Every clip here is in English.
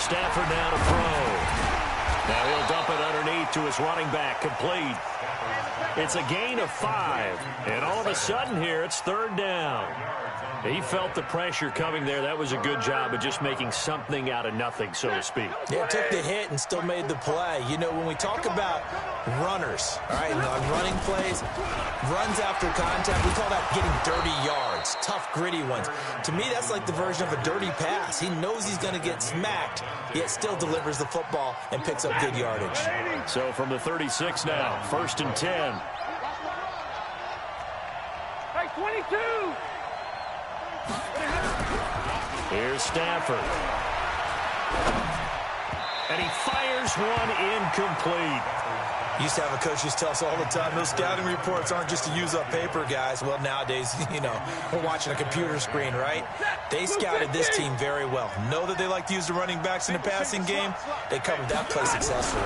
Stafford now to throw. Now he'll dump it underneath to his running back, complete. It's a gain of 5, and all of a sudden here, it's 3rd down. He felt the pressure coming there. That was a good job of just making something out of nothing, so to speak. Yeah, took the hit and still made the play. You know, when we talk about runners, all right, running plays, runs after contact, we call that getting dirty yards, tough, gritty ones. To me, that's like the version of a dirty pass. He knows he's going to get smacked, yet still delivers the football and picks up good yardage. So from the 36 now, 1st and 10. Hey, 22! Here's Stafford. And he fires one incomplete. Used to have a coach used to tell us all the time, those scouting reports aren't just to use up paper, guys. Well, nowadays, you know, we're watching a computer screen, right? They scouted this team very well. Know that they like to use the running backs in the passing game. They covered that play successfully.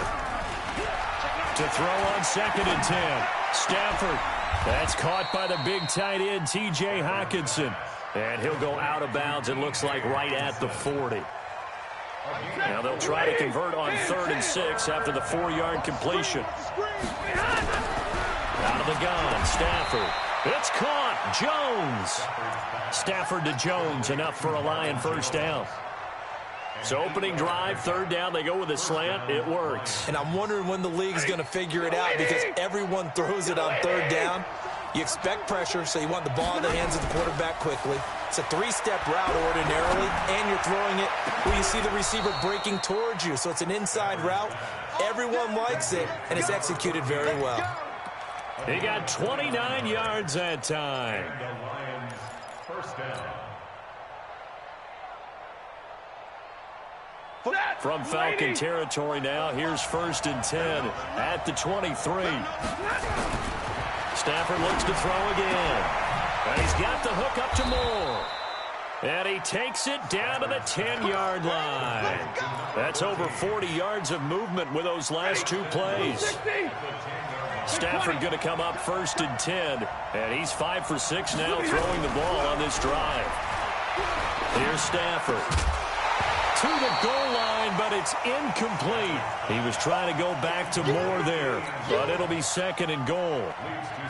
To throw on 2nd and 10. Stafford. That's caught by the big tight end, T.J. Hockenson. And he'll go out of bounds, it looks like, right at the 40. Now they'll try to convert on 3rd and 6 after the 4-yard completion. Out of the gun, Stafford. It's caught. Jones. Stafford to Jones, enough for a Lion 1st down. So opening drive, 3rd down, they go with a slant. It works. And I'm wondering when the league's going to figure it out because everyone throws it on 3rd down. You expect pressure, so you want the ball in the hands of the quarterback quickly. It's a 3-step route ordinarily, and you're throwing it where you see the receiver breaking towards you. So it's an inside route. Everyone likes it, and it's executed very well. He got 29 yards that time. From Falcon territory now, here's 1st and 10 at the 23. Stafford looks to throw again. And he's got the hook up to Moore. And he takes it down to the 10-yard line. That's over 40 yards of movement with those last 2 plays. Stafford going to come up 1st and 10. And he's 5 for 6 now throwing the ball on this drive. Here's Stafford. To the goal line, but it's incomplete. He was trying to go back to Moore there, but it'll be 2nd and goal.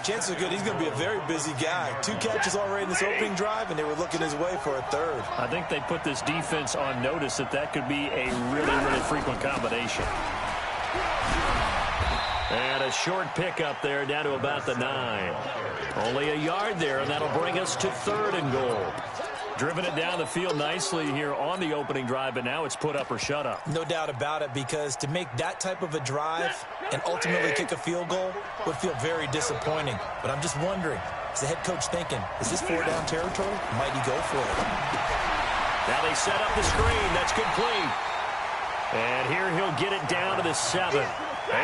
Chances are good he's going to be a very busy guy. 2 catches already in this opening drive, and they were looking his way for a 3rd. I think they put this defense on notice that could be a really frequent combination. And a short pickup there down to about the 9. Only a yard there, and that'll bring us to 3rd and goal. Driven it down the field nicely here on the opening drive, but now it's put up or shut up. No doubt about it, because to make that type of a drive and ultimately kick a field goal would feel very disappointing. But I'm just wondering, is the head coach thinking, is this 4-down territory? Might he go for it? Now they set up the screen. That's complete. And here he'll get it down to the 7.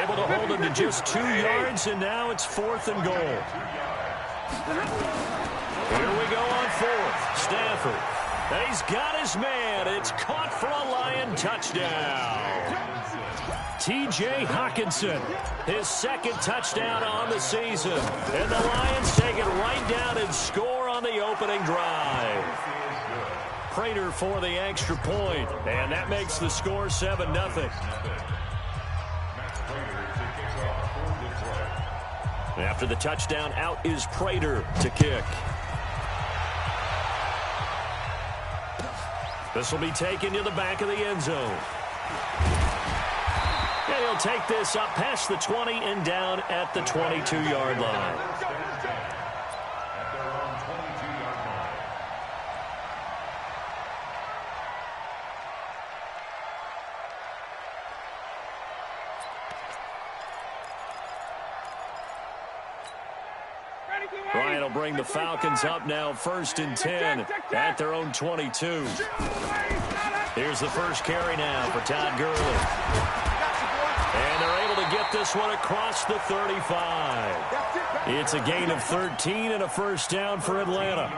Able to hold him to just 2 yards, and now it's 4th and goal. Here we go on 4th. Stafford. And he's got his man. It's caught for a Lion touchdown. T.J. Hockenson, his 2nd touchdown on the season. And the Lions take it right down and score on the opening drive. Prater for the extra point, and that makes the score 7-0. After the touchdown, out is Prater to kick. This will be taken to the back of the end zone. And he'll take this up past the 20 and down at the 22-yard line. Bryant will bring the Falcons up now 1st and 10 at their own 22. Here's the first carry now for Todd Gurley. And they're able to get this one across the 35. It's a gain of 13 and a 1st down for Atlanta.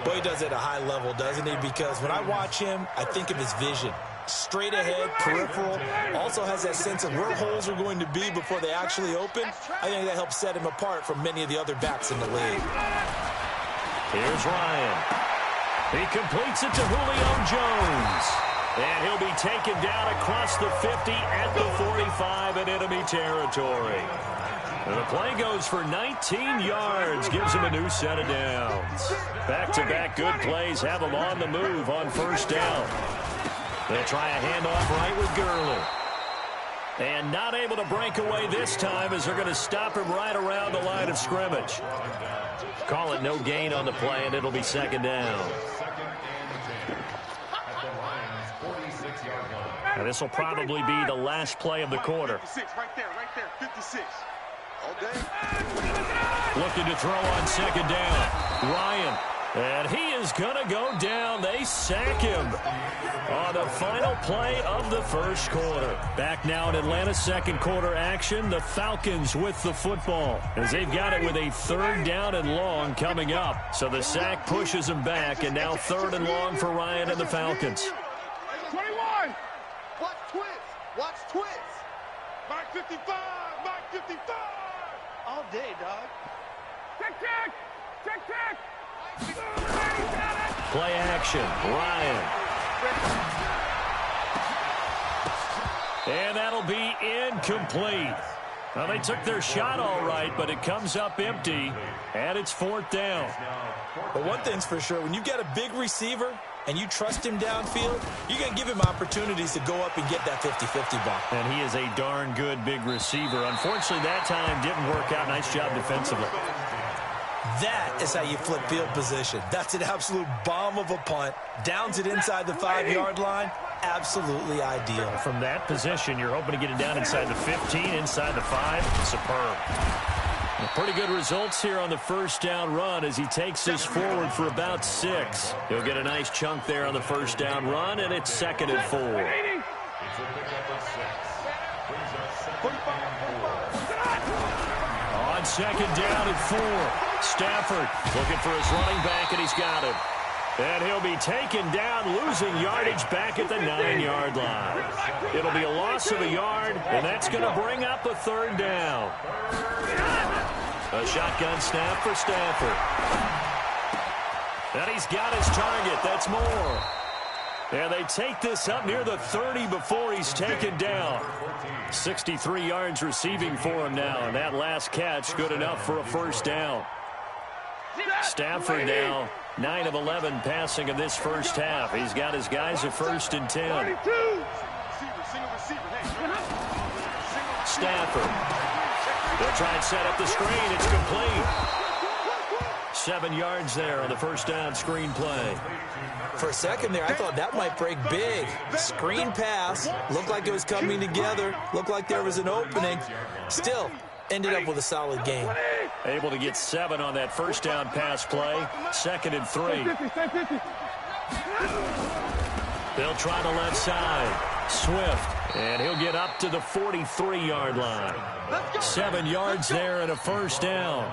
Boy, he does it at a high level, doesn't he? Because when I watch him, I think of his vision. Straight ahead, peripheral, also has that sense of where holes are going to be before they actually open. I think that helps set him apart from many of the other backs in the league. Here's Ryan. He completes it to Julio Jones. And he'll be taken down across the 50 at the 45 in enemy territory. And the play goes for 19 yards, gives him a new set of downs. Back-to-back good plays have him on the move on first down. They'll try a handoff right with Gurley. And not able to break away this time as they're going to stop him right around the line of scrimmage. Call it no gain on the play, and it'll be second down. And this will probably be the last play of the quarter. 56, right there, 56. All day. Looking to throw on second down. Ryan. And he is going to go down. They sack him on the final play of the first quarter. Back now in Atlanta's second quarter action. The Falcons with the football as they've got it with a third down and long coming up. So the sack pushes them back, and now third and long for Ryan and the Falcons. 21. Watch twist. Watch twist. Mark 55. Mark 55. All day, dog. Check. Play action. Ryan. And that'll be incomplete. Well, they took their shot all right, but it comes up empty, and it's fourth down. But one thing's for sure, when you get a big receiver and you trust him downfield, you're going to give him opportunities to go up and get that 50-50 ball. And he is a darn good big receiver. Unfortunately, that time didn't work out. Nice job defensively. That is how you flip field position. That's an absolute bomb of a punt. Downs it inside the 5-yard line. Absolutely ideal. From that position, you're hoping to get it down inside the 15, inside the 5. Superb. Pretty good results here on the first down run as he takes this forward for about 6. He'll get a nice chunk there on the first down run, and it's second and 4. On second down and 4. Stafford looking for his running back, and he's got him. And he'll be taken down, losing yardage back at the 9-yard line. It'll be a loss of a yard, and that's going to bring up a third down. A shotgun snap for Stafford. And he's got his target. That's Moore. And they take this up near the 30 before he's taken down. 63 yards receiving for him now, and that last catch good enough for a first down. Stafford now 9 of 11 passing in this first half. He's got his guys at first and 10. Stafford. They'll try and set up the screen. It's complete. 7 yards there on the first down screen play. For a second there, I thought that might break big. Screen pass. Looked like it was coming together. Looked like there was an opening. Still, ended up with a solid game. Able to get 7 on that first down pass play. Second and 3. They'll try the left side. Swift. And he'll get up to the 43-yard line. 7 yards there and a first down.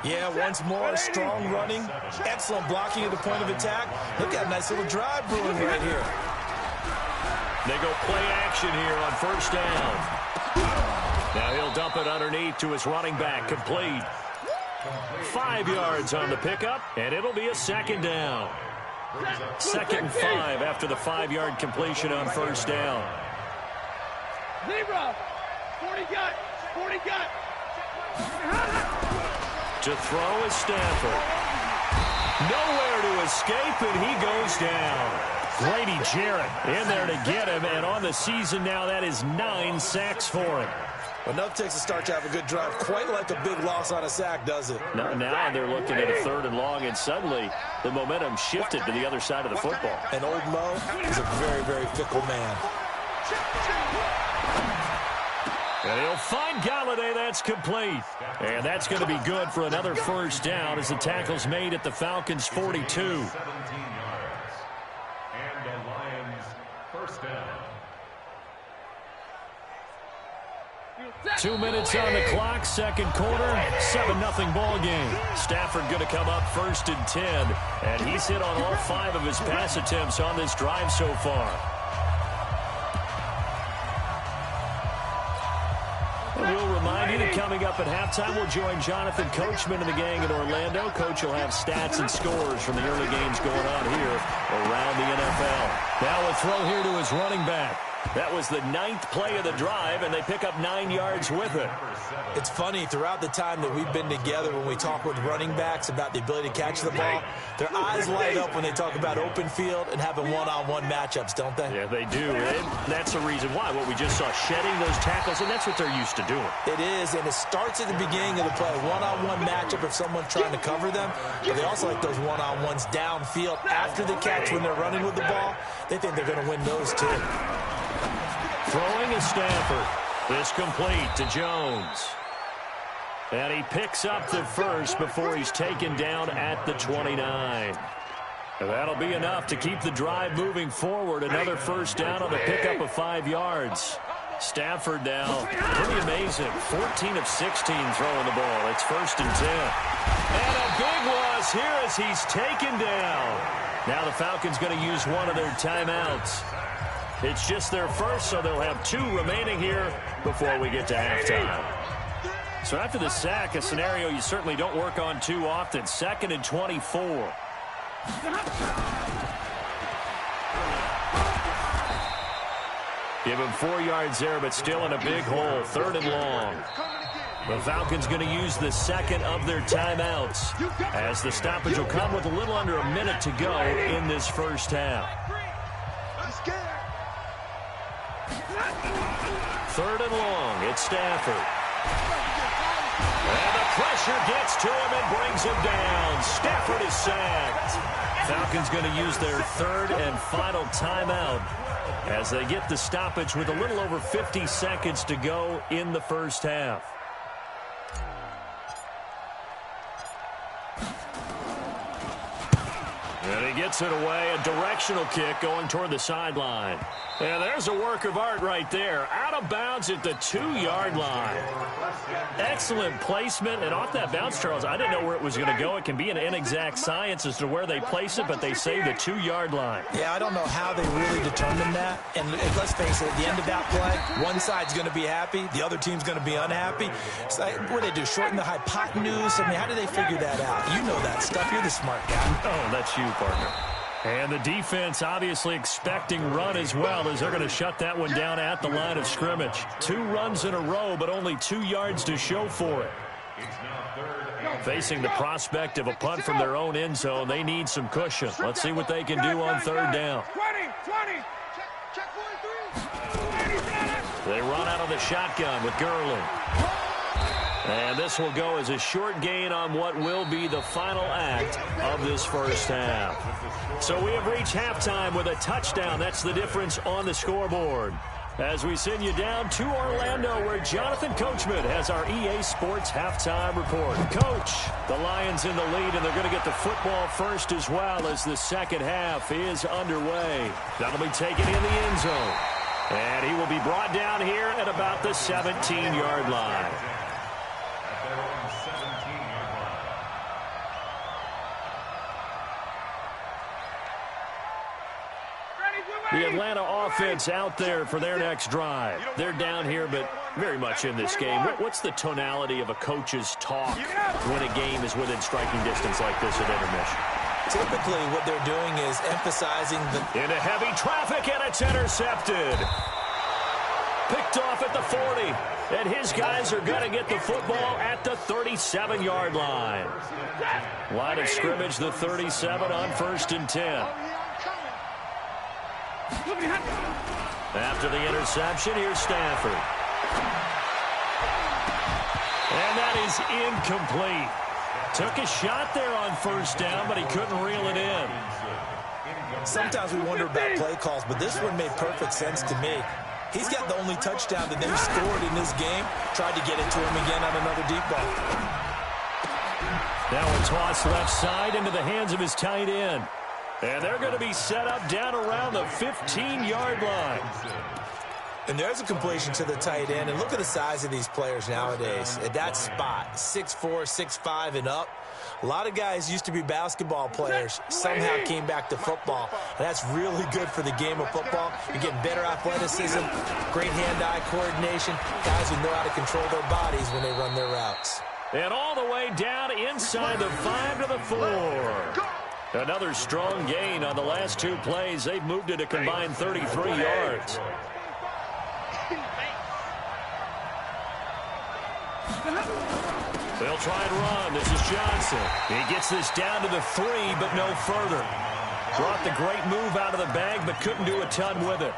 Yeah, once more, strong running. Excellent blocking at the point of attack. Look at a nice little drive brewing right here. They go play action here on first down. Now he'll dump it underneath to his running back. Complete. 5 yards on the pickup, and it'll be a second down. Second and 5 after the 5-yard completion on first down. Zebra. 40 gut. 40 gut. To throw is Stafford. Nowhere to escape, and he goes down. Grady Jarrett in there to get him, and on the season now, that is 9 sacks for him. Enough takes to start to have a good drive. Quite like a big loss on a sack, does it? Now they're looking at a third and long, and suddenly the momentum shifted to the other side of the football. And old Mo is a very, very fickle man. And he'll find Galladay. That's complete. And that's going to be good for another first down as the tackle's made at the Falcons' 42. 17 yards. And the Lions first down. 2 minutes on the clock, second quarter, 7-0 ball game. Stafford going to come up first and 10, and he's hit on all 5 of his pass attempts on this drive so far. And we'll remind you that coming up at halftime, we'll join Jonathan Coachman and the gang in Orlando. Coach will have stats and scores from the early games going on here around the NFL. Now a throw here to his running back. That was the 9th play of the drive, and they pick up 9 yards with it. It's funny, throughout the time that we've been together, when we talk with running backs about the ability to catch the ball, their eyes light up when they talk about open field and having one-on-one matchups, don't they? Yeah, they do. And that's the reason why. What we just saw, shedding those tackles, and that's what they're used to doing. It is, and it starts at the beginning of the play. One-on-one matchup if someone's trying to cover them. But they also like those one-on-ones downfield after the catch when they're running with the ball. They think they're going to win those, too. Throwing is Stafford. This complete to Jones. And he picks up the first before he's taken down at the 29. And that'll be enough to keep the drive moving forward. Another first down on the pickup of 5 yards. Stafford now, pretty amazing. 14 of 16 throwing the ball. It's 1st and 10. And a big loss here as he's taken down. Now the Falcons going to use one of their timeouts. It's just their first, so they'll have 2 remaining here before we get to halftime. So after the sack, a scenario you certainly don't work on too often. 2nd and 24. Give him 4 yards there, but still in a big hole. 3rd and long. The Falcons going to use the 2nd of their timeouts, as the stoppage will come with a little under a minute to go in this first half. 3rd and long. It's Stafford. And the pressure gets to him and brings him down. Stafford is sacked. Falcons going to use their 3rd and final timeout as they get the stoppage with a little over 50 seconds to go in the first half. And he gets it away. A directional kick going toward the sideline. And there's a work of art right there. Out of bounds at the 2-yard line. Excellent placement. And off that bounce, Charles, I didn't know where it was going to go. It can be an inexact science as to where they place it, but they say the 2-yard line. Yeah, I don't know how they really determined that. And let's face it, at the end of that play, one side's going to be happy, the other team's going to be unhappy. It's like, what do they do, shorten the hypotenuse? I mean, how do they figure that out? You know that stuff. You're the smart guy. Oh, that's you, partner. And the defense obviously expecting run as well, as they're going to shut that one down at the line of scrimmage. 2 runs in a row, but only 2 yards to show for it. Facing the prospect of a punt from their own end zone, they need some cushion. Let's see what they can do on 3rd down. 20. They run out of the shotgun with Gurley. And this will go as a short gain on what will be the final act of this first half. So we have reached halftime with a touchdown. That's the difference on the scoreboard. As we send you down to Orlando, where Jonathan Coachman has our EA Sports halftime report. Coach, the Lions in the lead, and they're going to get the football first as well as the second half is underway. That'll be taken in the end zone. And he will be brought down here at about the 17-yard line. The Atlanta offense out there for their next drive. They're down here, but very much in this game. What's the tonality of a coach's talk when a game is within striking distance like this at intermission? Typically, what they're doing is emphasizing the... Into heavy traffic, and it's intercepted. Picked off at the 40. And his guys are going to get the football at the 37-yard line. Line of scrimmage, the 37 on 1st and 10. After the interception, here's Stafford. And that is incomplete. Took a shot there on 1st down, but he couldn't reel it in. Sometimes we wonder about play calls, but this one made perfect sense to me. He's got the only touchdown that they've scored in this game. Tried to get it to him again on another deep ball. Now a toss left side into the hands of his tight end. And they're going to be set up down around the 15-yard line. And there's a completion to the tight end. And look at the size of these players nowadays. At that spot, 6'4", 6'5", and up. A lot of guys used to be basketball players, somehow came back to football. And that's really good for the game of football. You're getting better athleticism, great hand-eye coordination, guys who know how to control their bodies when they run their routes. And all the way down inside the 5 to the 4. Another strong gain on the last 2 plays. They've moved it a combined 33 yards. They'll try and run. This is Johnson. He gets this down to the 3, but no further. Brought the great move out of the bag, but couldn't do a ton with it.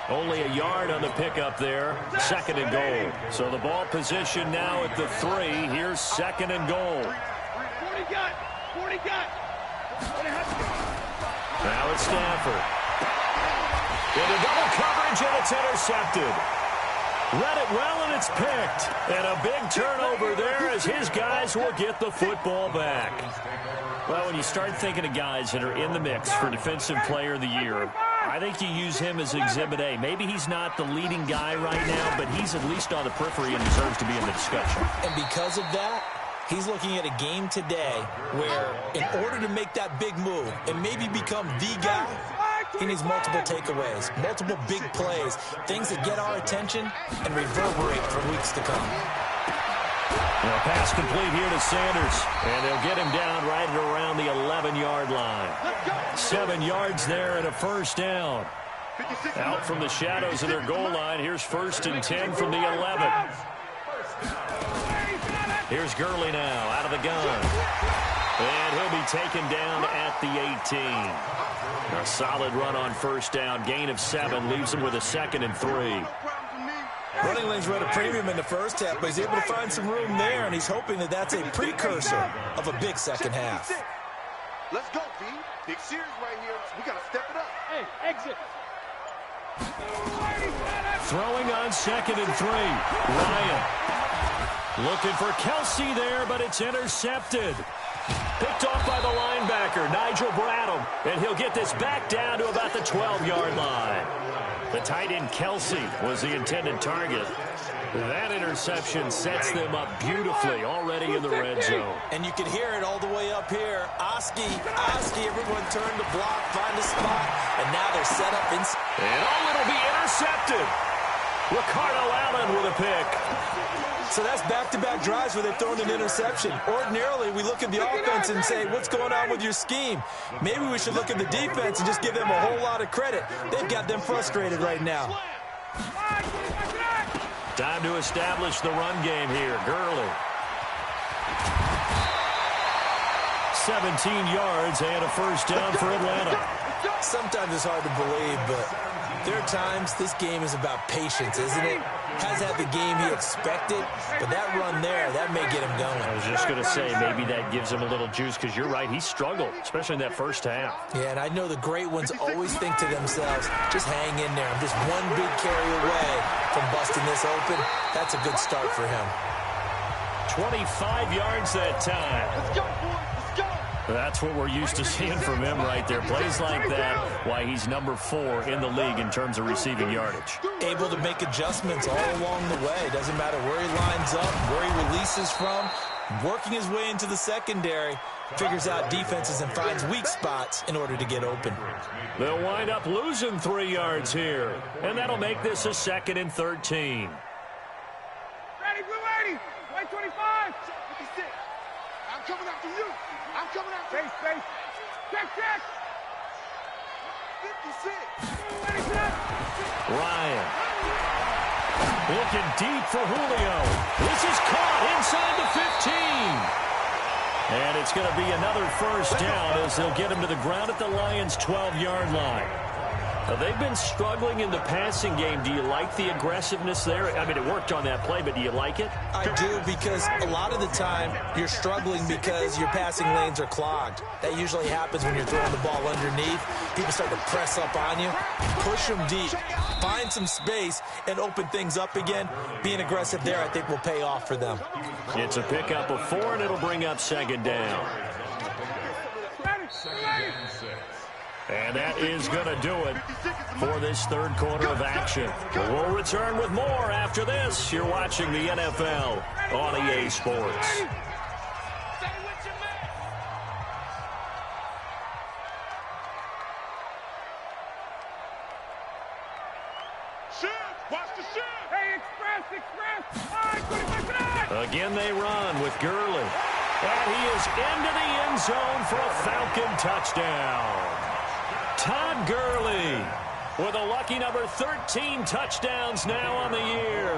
Only a yard on the pickup there. 2nd and goal. So the ball position now at the 3. Here's 2nd and goal. 40 got. 40 got. Now it's Stafford. Into double coverage, and it's intercepted. Read it well, and it's picked. And a big turnover there as his guys will get the football back. Well, when you start thinking of guys that are in the mix for Defensive Player of the Year, I think you use him as Exhibit A. Maybe he's not the leading guy right now, but he's at least on the periphery and deserves to be in the discussion. And because of that, he's looking at a game today where, in order to make that big move and maybe become the guy, he needs multiple takeaways, multiple big plays, things that get our attention and reverberate for weeks to come. Well, pass complete here to Sanders, and they'll get him down right at around the 11-yard line. 7 yards there and a first down. Out from the shadows of their goal line, here's 1st and 10 from the 11. Here's Gurley now out of the gun. And he'll be taken down at the 18. A solid run on first down. Gain of 7 leaves him with a 2nd and 3. Running lanes run a premium in the first half, but he's able to find some room there, and he's hoping that that's a precursor of a big second half. Let's go, B. Big series right here. We got to step it up. Hey, exit. Throwing on 2nd and 3. Ryan. Looking for Kelsey there, but it's intercepted. Picked off by the linebacker, Nigel Bradham, and he'll get this back down to about the 12-yard line. The tight end Kelsey was the intended target. That interception sets them up beautifully already in the red zone. And you can hear it all the way up here. Oski, everyone turned to block, find a spot, and now they're set up inside. And it'll be intercepted. Ricardo Allen with a pick. So that's back-to-back drives where they've thrown an interception. Ordinarily, we look at the offense and say, what's going on with your scheme? Maybe we should look at the defense and just give them a whole lot of credit. They've got them frustrated right now. Time to establish the run game here. Gurley. 17 yards and a first down for Atlanta. Sometimes it's hard to believe, but there are times this game is about patience, isn't it? Has had the game he expected, but that run there, that may get him going. I was just going to say, maybe that gives him a little juice, because you're right, he struggled, especially in that first half. Yeah, and I know the great ones always think to themselves, just hang in there. I'm just one big carry away from busting this open. That's a good start for him. 25 yards that time. Let's go, boys. Let's go. That's what we're used to seeing from him right there. Plays like that, why he's number 4 in the league in terms of receiving yardage. Able to make adjustments all along the way. Doesn't matter where he lines up, where he releases from. Working his way into the secondary, figures out defenses and finds weak spots in order to get open. They'll wind up losing 3 yards here, and that'll make this a 2nd and 13. Ready, blue 80. White 25. 56. I'm coming after you. I'm coming after you. Space. Check. 56. Ryan. Looking deep for Julio. This is caught inside the 15. And it's going to be another first down as they'll get him to the ground at the Lions' 12-yard line. Now, they've been struggling in the passing game. Do you like the aggressiveness there? I mean, it worked on that play, but do you like it? I do, because a lot of the time you're struggling because your passing lanes are clogged. That usually happens when you're throwing the ball underneath. People start to press up on you. Push them deep. Find some space and open things up again. Being aggressive there, I think, will pay off for them. It's a pickup of 4, and it'll bring up 2nd down. And that is going to do it for this third quarter of action. We'll return with more after this. You're watching the NFL on EA Sports. Watch the shift. Hey, express. All right, 25 Again they run with Gurley. And he is into the end zone for a Falcon touchdown. Todd Gurley with a lucky number 13 touchdowns now on the year,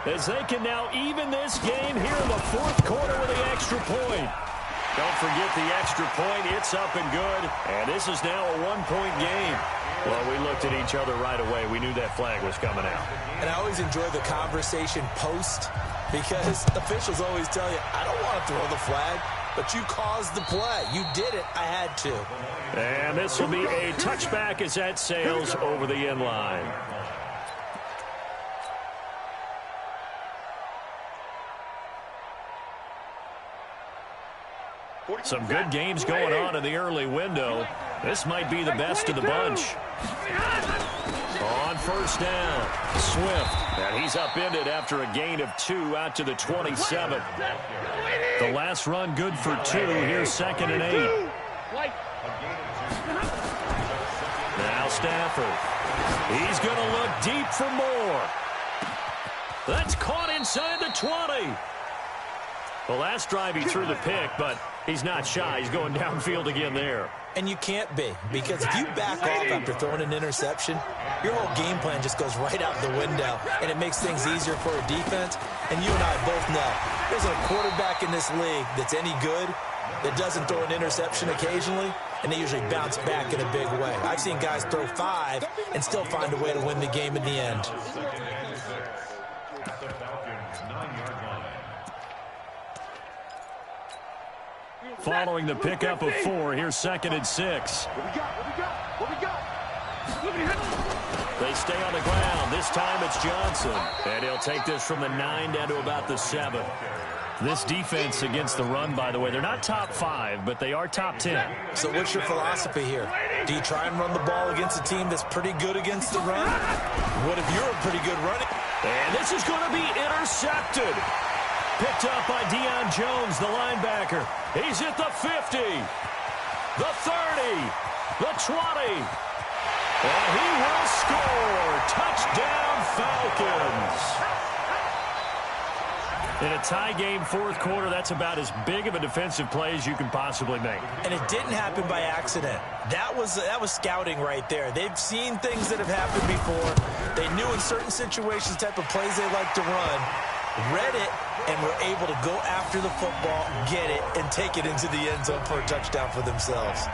as they can now even this game here in the fourth quarter with the extra point. Don't forget the extra point. It's up and good. And this is now a one-point game. Well, we looked at each other right away. We knew that flag was coming out. And I always enjoy the conversation post, because officials always tell you, I don't want to throw the flag, but you caused the play. You did it. I had to. And this will be a touchback as that sails over the end line. Some good games going on in the early window. This might be the best of the bunch. On first down, Swift. And he's upended after a gain of 2 out to the 27. The last run good for 2. Here's 2nd and 8. Now Stafford. He's going to look deep for more. That's caught inside the 20. The last drive he threw the pick, but he's not shy. He's going downfield again there. And you can't be, because if you back off after throwing an interception, your whole game plan just goes right out the window, and it makes things easier for a defense. And you and I both know there's a quarterback in this league that's any good that doesn't throw an interception occasionally, and they usually bounce back in a big way. I've seen guys throw 5 and still find a way to win the game in the end. Following the pickup of 4, here's 2nd and 6. What we got? They stay on the ground. This time it's Johnson. And he'll take this from the 9 down to about the 7. This defense against the run, by the way, they're not top 5, but they are top 10. So what's your philosophy here? Do you try and run the ball against a team that's pretty good against the run? What if you're a pretty good running? And this is going to be intercepted. Picked up by Deion Jones, the linebacker. He's at the 50, the 30, the 20. And he will score. Touchdown, Falcons. In a tie game fourth quarter, that's about as big of a defensive play as you can possibly make. And it didn't happen by accident. That was scouting right there. They've seen things that have happened before. They knew in certain situations the type of plays they like to run, read it, and were able to go after the football, get it, and take it into the end zone for a touchdown for themselves.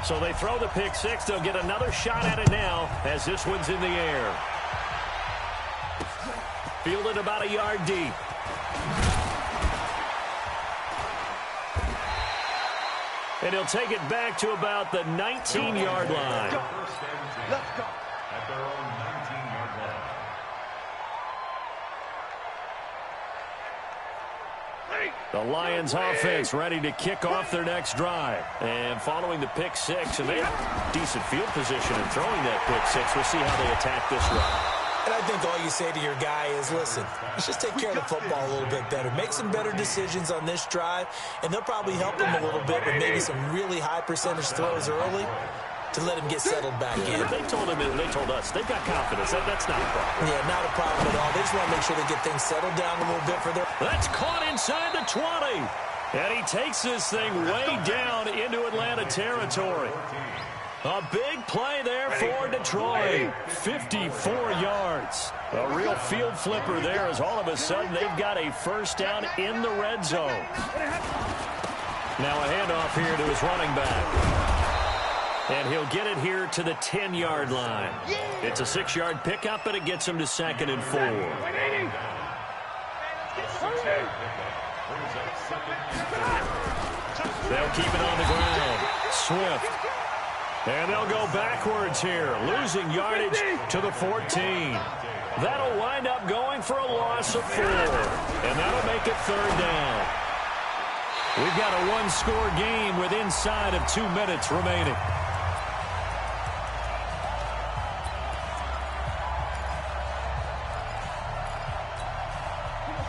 So they throw the pick 6. They'll get another shot at it now as this one's in the air. Fielded about a yard deep. And he'll take it back to about the 19-yard line. Let's go. At their own 19-yard line. The Lions offense ready to kick off their next drive. And following the pick 6, and they have decent field position in throwing that pick 6. We'll see how they attack this run. And I think all you say to your guy is, listen, let's just take care of the football a little bit better. Make some better decisions on this drive, and they'll probably help him a little bit with maybe some really high percentage throws early to let him get settled back in. But they told him, and they told us, they've got confidence. That's not a problem. Yeah, not a problem at all. They just want to make sure they get things settled down a little bit for their... That's caught inside the 20. And he takes this thing way down into Atlanta territory. A big play there for Detroit. 54 yards. A real field flipper there, as all of a sudden they've got a first down in the red zone. Now a handoff here to his running back. And he'll get it here to the 10-yard line. It's a 6-yard pickup, and it gets him to 2nd and 4. They'll keep it on the ground. Swift. And they'll go backwards here, losing yardage to the 14. That'll wind up going for a loss of 4. And that'll make it 3rd down. We've got a one-score game with inside of 2 minutes remaining.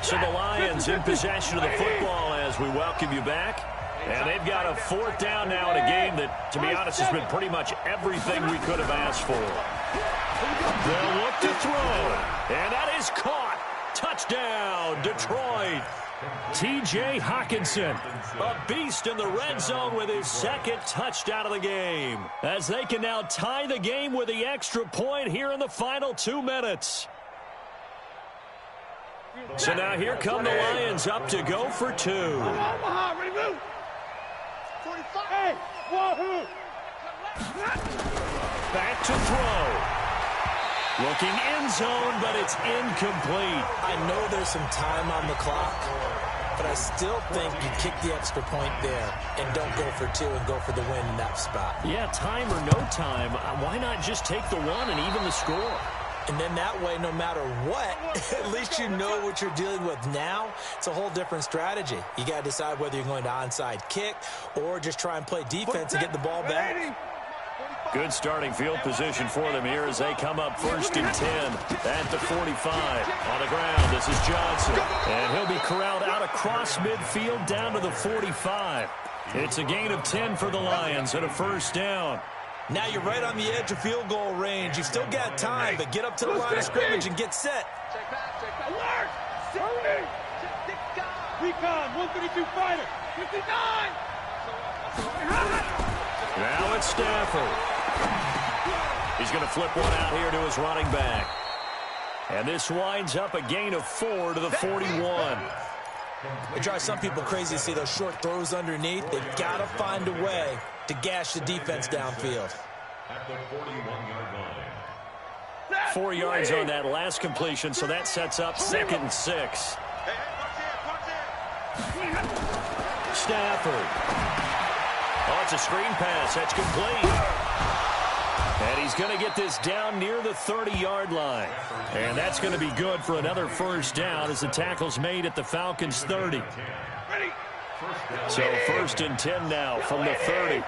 So the Lions in possession of the football as we welcome you back. And they've got a 4th down now in a game that to be honest, has been pretty much everything we could have asked for. They'll look to throw, and that is caught. Touchdown, Detroit. T.J. Hawkinson, a beast in the red zone with his second touchdown of the game, as they can now tie the game with the extra point here in the final 2 minutes. So now here come the Lions up to go for 2. Ready, move. 45. Hey, wahoo. Back to throw. Looking end zone, but it's incomplete. I know there's some time on the clock, but I still think you kick the extra point there and don't go for 2 and go for the win in that spot. Yeah, time or no time, why not just take the 1 and even the score? And then that way, no matter what, at least you know what you're dealing with now. It's a whole different strategy. You got to decide whether you're going to onside kick or just try and play defense and get the ball back. Good starting field position for them here as they come up 1st and 10 at the 45. On the ground, this is Johnson. And he'll be corralled out across midfield down to the 45. It's a gain of 10 for the Lions and a 1st down. Now you're right on the edge of field goal range. You've still got time, but get up to the line of scrimmage and get set. Alert! 60! Recon, 132 fighter, 59! Now it's Stafford. He's going to flip one out here to his running back. And this winds up a gain of 4 to the 41. It drives some people crazy to see those short throws underneath. They've got to find a way to gash the defense downfield. At the 41-yard line. 4 yards on that last completion, so that sets up 2nd and 6. Stafford. Oh, it's a screen pass. That's complete. And he's going to get this down near the 30-yard line. And that's going to be good for another 1st down as the tackle's made at the Falcons' 30. So 1st and 10 now from the 30.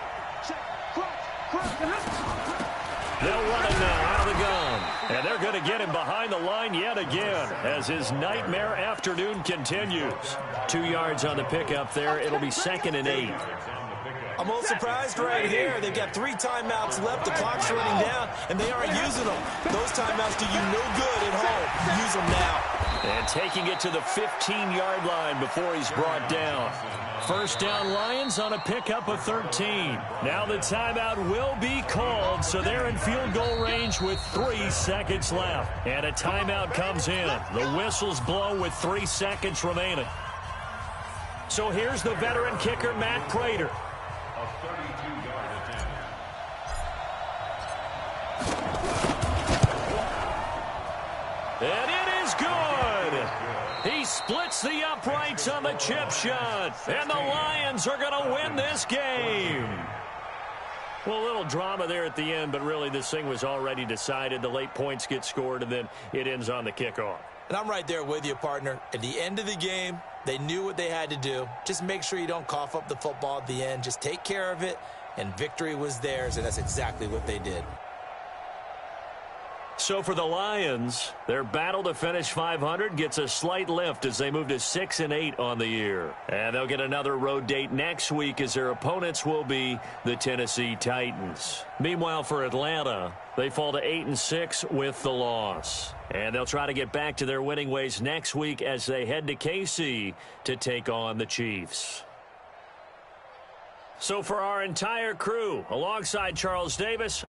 They'll run it now out of the gun. And they're going to get him behind the line yet again as his nightmare afternoon continues. 2 yards on the pickup there. It'll be 2nd and 8. I'm a little surprised right here. They've got 3 timeouts left. The clock's running down, and they aren't using them. Those timeouts do you no good at home. Use them now. And taking it to the 15-yard line before he's brought down. 1st down Lions on a pickup of 13. Now the timeout will be called, so they're in field goal range with 3 seconds left. And a timeout comes in. The whistles blow with 3 seconds remaining. So here's the veteran kicker, Matt Prater. A 32-yard attempt. And it is good. He splits the uprights on the chip shot. And the Lions are going to win this game. Well, a little drama there at the end, but really this thing was already decided. The late points get scored, and then it ends on the kickoff. And I'm right there with you, partner. At the end of the game, they knew what they had to do. Just make sure you don't cough up the football at the end. Just take care of it, and victory was theirs, and that's exactly what they did. So for the Lions, their battle to finish 500 gets a slight lift as they move to 6 and 8 on the year. And they'll get another road date next week as their opponents will be the Tennessee Titans. Meanwhile, for Atlanta, they fall to 8 and 6 with the loss. And they'll try to get back to their winning ways next week as they head to KC to take on the Chiefs. So for our entire crew, alongside Charles Davis,